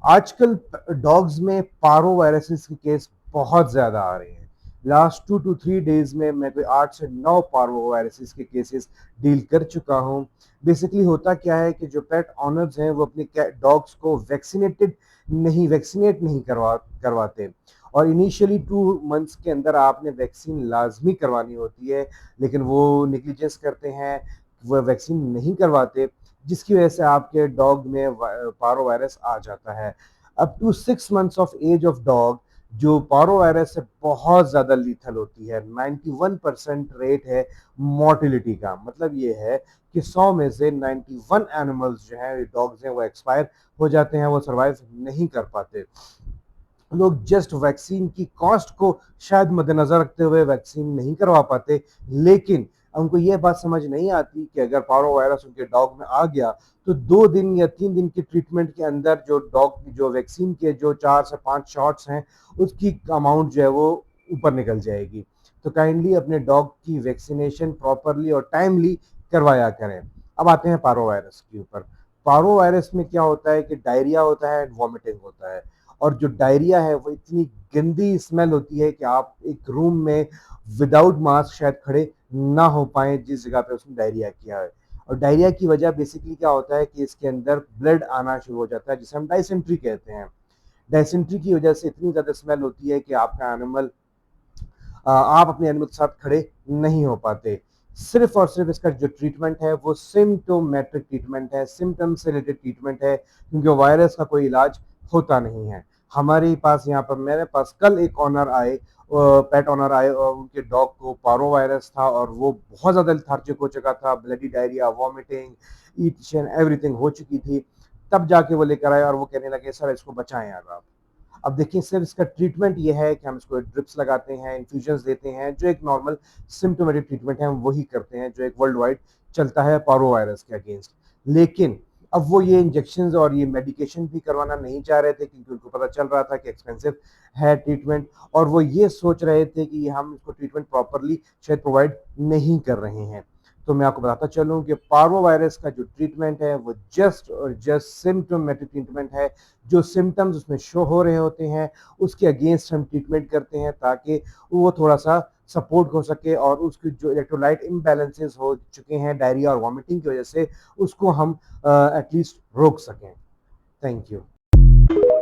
आजकल डॉग्स में पारो वायरसेस के केस बहुत ज़्यादा आ रहे हैं। लास्ट 2 टू 3 डेज़ में मैं कोई 8 से 9 पारो वायरसेस के केसेस डील कर चुका हूँ। बेसिकली होता क्या है कि जो पेट ओनर्स हैं वो अपने डॉग्स को वैक्सीनेट नहीं करवाते और इनिशियली 2 मंथ्स के अंदर आपने वैक्सीन लाज़मी करवानी होती है, लेकिन वो नेग्लिजेंस करते हैं, वो वैक्सीन नहीं करवाते, जिसकी वजह से आपके डॉग में पारो वायरस आ जाता है। Up to 6 months of age of dog जो पारो वायरस से बहुत ज़्यादा लीथल होती है। 91% रेट है मोर्टिलिटी का। मतलब ये है कि 100 में से 91 एनिमल्स जो हैं डॉग्स हैं वो एक्सपायर हो जाते हैं, वो सर्वाइव नहीं कर पाते। लोग जस्ट वैक्सीन की कॉस्ट को शायद मद्देनजर रखते हुए वैक्सीन नहीं करवा पाते, लेकिन उनको ये बात समझ नहीं आती कि अगर पारो वायरस उनके डॉग में आ गया तो 2 दिन या 3 दिन की ट्रीटमेंट के अंदर जो डॉग जो वैक्सीन के जो 4 से 5 शॉट्स हैं उसकी अमाउंट जो है वो ऊपर निकल जाएगी। तो काइंडली अपने डॉग की वैक्सीनेशन प्रॉपरली और टाइमली करवाया करें। अब आते हैं पारो वायरस के ऊपर। पारो वायरस में क्या होता है कि डायरिया होता है, वॉमिटिंग होता है, और जो डायरिया है वो इतनी गंदी स्मेल होती है कि आप एक रूम में विदाउट मास्क शायद खड़े ना हो पाए जिस जगह पे उसने डायरिया किया है। और डायरिया की वजह बेसिकली क्या होता है कि इसके अंदर ब्लड आना शुरू हो जाता है, जिसे हम डायसेंट्री कहते हैं। डायसेंट्री की वजह से इतनी ज़्यादा स्मेल होती है कि आपका एनिमल आप अपने एनिमल के साथ खड़े नहीं हो पाते। सिर्फ और सिर्फ इसका जो ट्रीटमेंट है वो सिम्टोमेट्रिक ट्रीटमेंट है, सिम्टम से रिलेटेड ट्रीटमेंट है, क्योंकि वायरस का कोई इलाज होता नहीं है। हमारे पास यहाँ पर मेरे पास कल एक ऑनर आए, पेट ऑनर आए, और उनके डॉग को पारो वायरस था और वो बहुत ज़्यादा लेथार्जिक हो चुका था, bloody diarrhoea, vomiting, each and everything हो चुकी थी। तब जाके वो लेकर आए और वो कहने लगे सर इसको बचाएं यार आप। अब देखिए सिर्फ इसका ट्रीटमेंट ये है कि हम इसको ड्रिप्स लगाते हैं, इन्फ्यूजन्स देते हैं, जो एक नॉर्मल सिम्टोमेटिक ट्रीटमेंट है हम वही करते हैं जो एक वर्ल्ड वाइड चलता है पारो वायरस के अगेंस्ट। लेकिन अब वो ये इंजेक्शन और ये मेडिकेशन भी करवाना नहीं चाह रहे थे, क्योंकि उनको पता चल रहा था कि एक्सपेंसिव है ट्रीटमेंट, और वो ये सोच रहे थे कि हम इसको ट्रीटमेंट प्रॉपरली शायद प्रोवाइड नहीं कर रहे हैं। तो मैं आपको बताता चलूँ कि पार्वो वायरस का जो ट्रीटमेंट है वो जस्ट और जस्ट सिम्टोमेटिक ट्रीटमेंट है। जो सिम्टम्स उसमें शो हो रहे होते हैं उसके अगेंस्ट हम ट्रीटमेंट करते हैं, ताकि वो थोड़ा सा सपोर्ट हो सके और उसकी जो इलेक्ट्रोलाइट इम्बैलेंसेस हो चुके हैं डायरिया और वॉमिटिंग की वजह से उसको हम एटलीस्ट रोक सकें। Thank you.